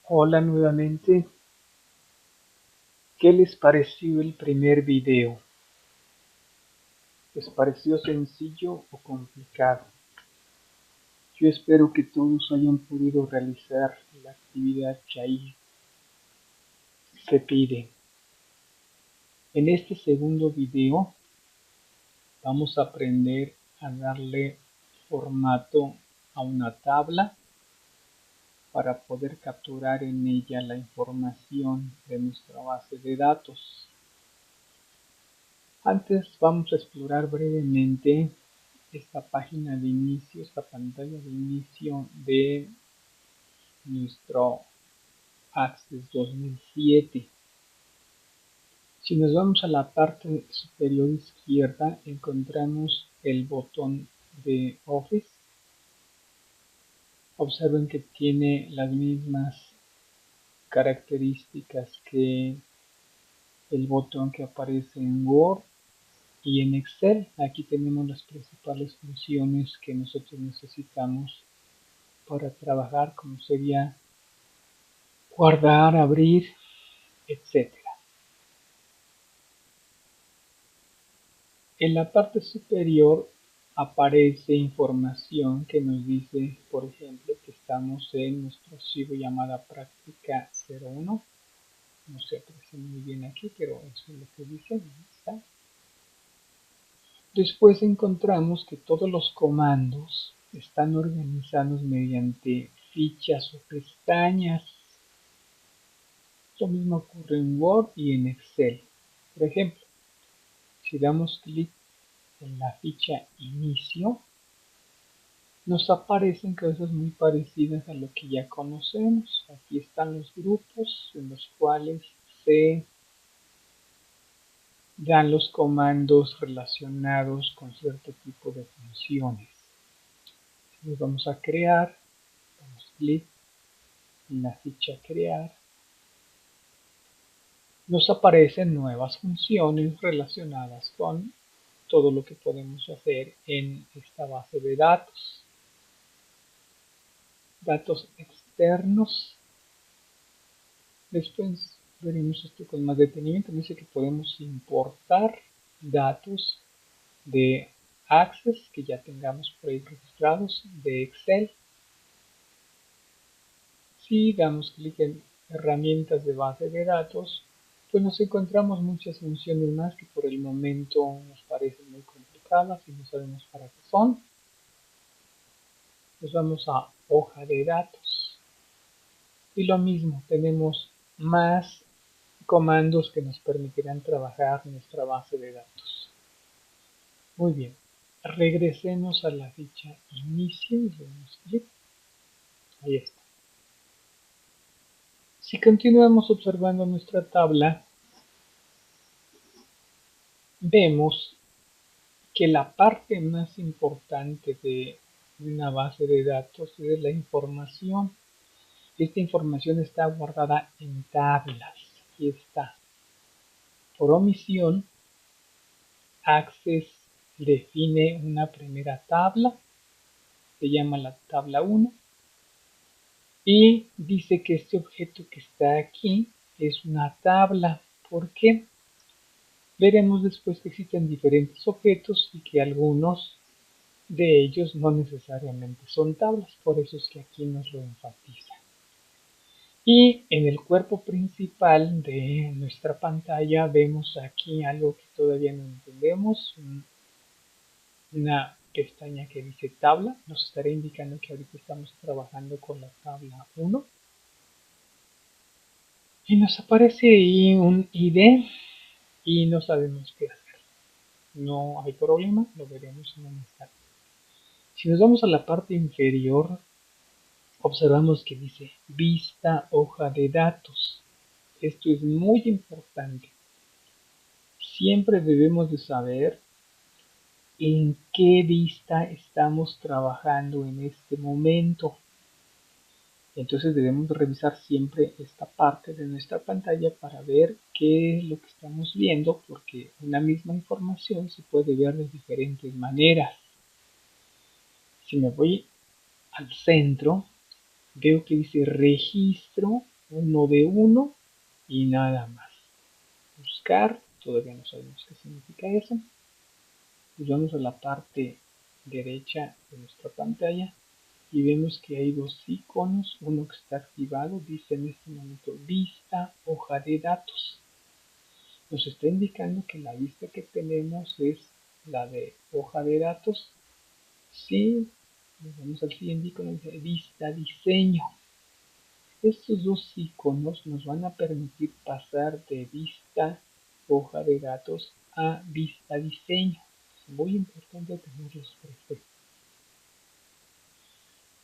Hola nuevamente, ¿qué les pareció el primer video? ¿Les pareció sencillo o complicado? Yo espero que todos hayan podido realizar la actividad que ahí se pide. En este segundo video vamos a aprender a darle formato a una tabla para poder capturar en ella la información de nuestra base de datos. Antes vamos a explorar brevemente esta página de inicio, esta pantalla de inicio de nuestro Access 2007. Si nos vamos a la parte superior izquierda, encontramos el botón de Office. Observen que tiene las mismas características que el botón que aparece en Word y en Excel. Aquí tenemos las principales funciones que nosotros necesitamos para trabajar, como sería guardar, abrir, etcétera. En la parte superior aparece información que nos dice, por ejemplo, que estamos en nuestro archivo llamada práctica 01. No se aprecia muy bien aquí, pero eso es lo que dice. Ahí está. Después encontramos que todos los comandos están organizados mediante fichas o pestañas. Lo mismo ocurre en Word y en Excel. Por ejemplo, si damos clic en la ficha inicio, nos aparecen cosas muy parecidas a lo que ya conocemos. Aquí están los grupos en los cuales se dan los comandos relacionados con cierto tipo de funciones. Si nos vamos a crear, damos clic en la ficha crear, nos aparecen nuevas funciones relacionadas con todo lo que podemos hacer en esta base de datos. Datos externos. Después veremos esto con más detenimiento. Dice que podemos importar datos de Access que ya tengamos por ahí registrados, de Excel. Si damos clic en herramientas de base de datos, pues nos encontramos muchas funciones más que por el momento nos parecen muy complicadas y no sabemos para qué son. Pues vamos a hoja de datos. Y lo mismo, tenemos más comandos que nos permitirán trabajar nuestra base de datos. Muy bien, regresemos a la ficha inicio y le damos clic. Ahí está. Si continuamos observando nuestra tabla, vemos que la parte más importante de una base de datos es la información. Esta información está guardada en tablas. Aquí está. Por omisión, Access define una primera tabla, se llama la tabla 1, y dice que este objeto que está aquí es una tabla. ¿Por qué? Veremos después que existen diferentes objetos y que algunos de ellos no necesariamente son tablas, por eso es que aquí nos lo enfatiza. Y en el cuerpo principal de nuestra pantalla vemos aquí algo que todavía no entendemos, una pestaña que dice tabla, nos estará indicando que ahorita estamos trabajando con la tabla 1. Y nos aparece ahí un ID y no sabemos qué hacer. No hay problema, lo veremos en un instante. Si nos vamos a la parte inferior, observamos que dice vista hoja de datos. Esto es muy importante. Siempre debemos de saber en qué vista estamos trabajando en este momento. Entonces debemos revisar siempre esta parte de nuestra pantalla para ver qué es lo que estamos viendo, porque una misma información se puede ver de diferentes maneras. Si me voy al centro, veo que dice registro uno de uno y nada más. Buscar, todavía no sabemos qué significa eso. Nos vamos a la parte derecha de nuestra pantalla y vemos que hay dos iconos, uno que está activado, dice en este momento vista hoja de datos. Nos está indicando que la vista que tenemos es la de hoja de datos. Si nos vamos al siguiente icono, dice vista diseño. Estos dos iconos nos van a permitir pasar de vista hoja de datos a vista diseño. Es muy importante tenerlos presentes.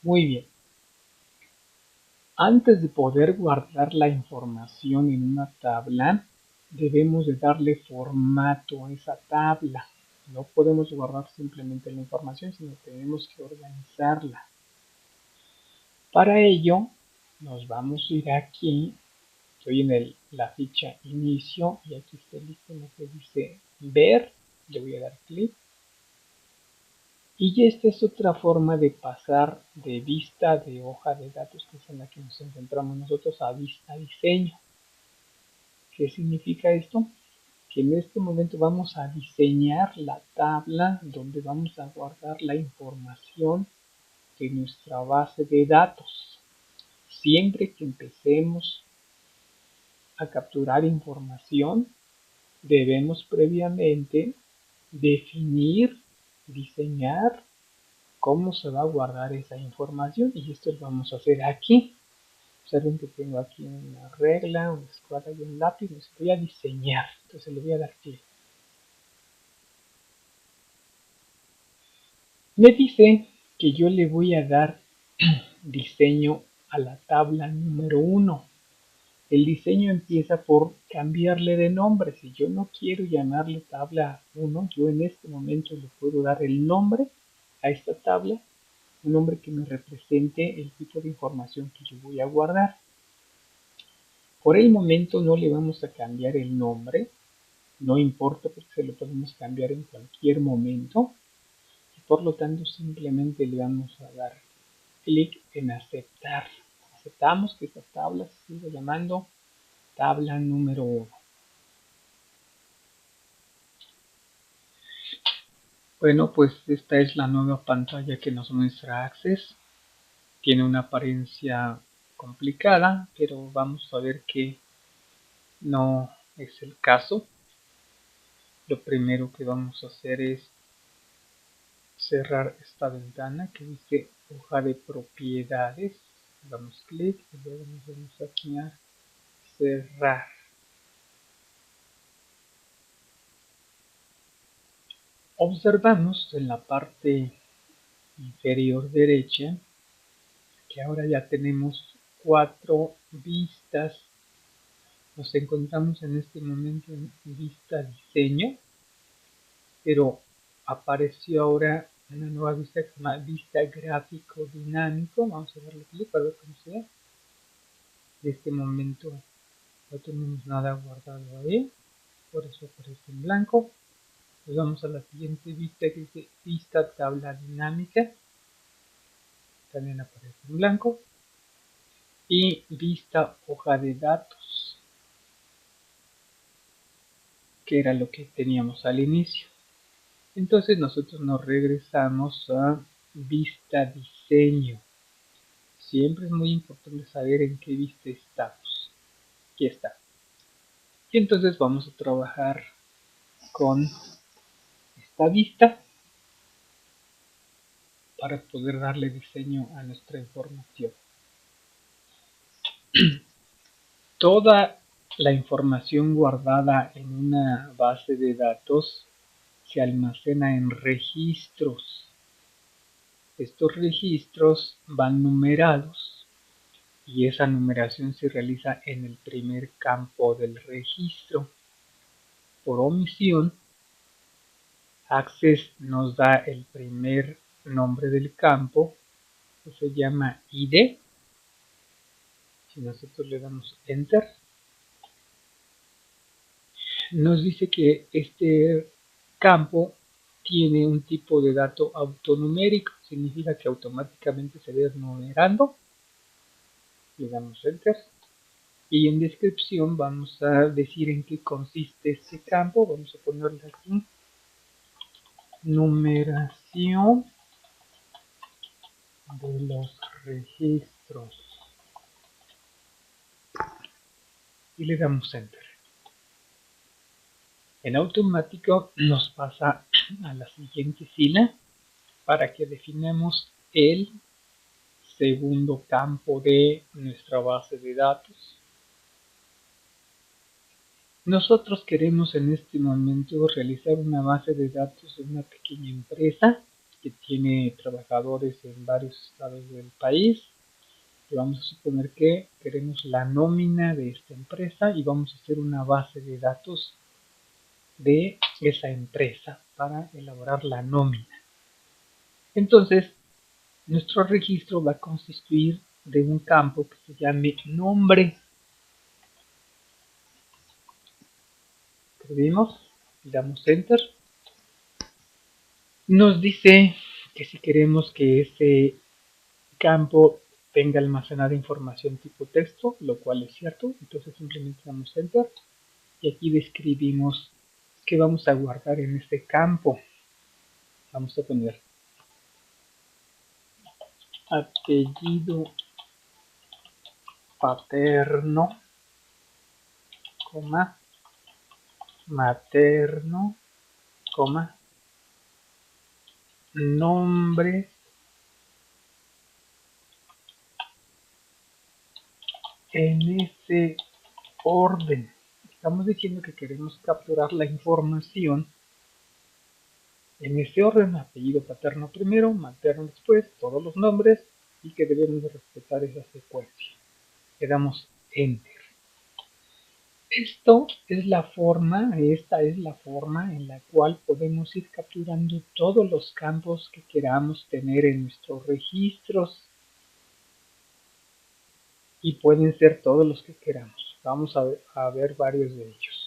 Muy bien. Antes de poder guardar la información en una tabla, debemos de darle formato a esa tabla. No podemos guardar simplemente la información, sino tenemos que organizarla. Para ello, nos vamos a ir aquí. Estoy en la ficha inicio y aquí está el icono que dice ver. Le voy a dar clic. Y esta es otra forma de pasar de vista de hoja de datos, que es en la que nos encontramos nosotros, a vista diseño. ¿Qué significa esto? Que en este momento vamos a diseñar la tabla donde vamos a guardar la información de nuestra base de datos. Siempre que empecemos a capturar información, debemos previamente definir, diseñar cómo se va a guardar esa información y esto lo vamos a hacer aquí. Observen que tengo aquí una regla, una escuadra y un lápiz. Voy a diseñar, entonces le voy a dar clic. Me dice que yo le voy a dar diseño a la tabla número 1. El diseño empieza por cambiarle de nombre. Si yo no quiero llamarle tabla 1, yo en este momento le puedo dar el nombre a esta tabla, un nombre que me represente el tipo de información que yo voy a guardar. Por el momento no le vamos a cambiar el nombre, no importa porque se lo podemos cambiar en cualquier momento y por lo tanto simplemente le vamos a dar clic en aceptar. Aceptamos que esta tabla se siga llamando tabla número 1. Bueno, pues esta es la nueva pantalla que nos muestra Access. Tiene una apariencia complicada, pero vamos a ver que no es el caso. Lo primero que vamos a hacer es cerrar esta ventana que dice hoja de propiedades. Damos clic y luego nos vamos aquí a cerrar. Observamos en la parte inferior derecha que ahora ya tenemos 4 vistas. Nos encontramos en este momento en vista diseño, pero apareció ahora una nueva vista que se llama vista gráfico dinámico. Vamos a darle clic para ver cómo se ve. En este momento no tenemos nada guardado ahí, por eso aparece en blanco. Nos vamos a la siguiente vista que dice vista tabla dinámica, también aparece en blanco. Y vista hoja de datos, que era lo que teníamos al inicio. Entonces nosotros nos regresamos a vista diseño. Siempre es muy importante saber en qué vista estamos. Aquí está. Y entonces vamos a trabajar con esta vista para poder darle diseño a nuestra información. Toda la información guardada en una base de datos se almacena en registros. Estos registros van numerados y esa numeración se realiza en el primer campo del registro. Por omisión, Access nos da el primer nombre del campo, que se llama ID. Si nosotros le damos Enter, nos dice que este campo tiene un tipo de dato autonumérico, significa que automáticamente se va numerando. Le damos Enter Y en descripción vamos a decir en qué consiste este campo. Vamos a ponerle aquí numeración de los registros y le damos enter. En automático nos pasa a la siguiente fila para que definamos el segundo campo de nuestra base de datos. Nosotros queremos en este momento realizar una base de datos de una pequeña empresa que tiene trabajadores en varios estados del país. Y vamos a suponer que queremos la nómina de esta empresa y vamos a hacer una base de datos de esa empresa para elaborar la nómina. Entonces, nuestro registro va a consistir de un campo que se llame nombre. Escribimos, le damos enter. Nos dice que si queremos que ese campo tenga almacenada información tipo texto, lo cual es cierto, entonces simplemente damos enter y aquí describimos qué vamos a guardar en este campo. Vamos a poner apellido paterno, coma, materno, coma, nombre en ese orden. Estamos diciendo que queremos capturar la información en ese orden: apellido paterno primero, materno después, todos los nombres, y que debemos de respetar esa secuencia. Le damos enter. Esta es la forma en la cual podemos ir capturando todos los campos que queramos tener en nuestros registros, y pueden ser todos los que queramos. Vamos a ver varios de ellos.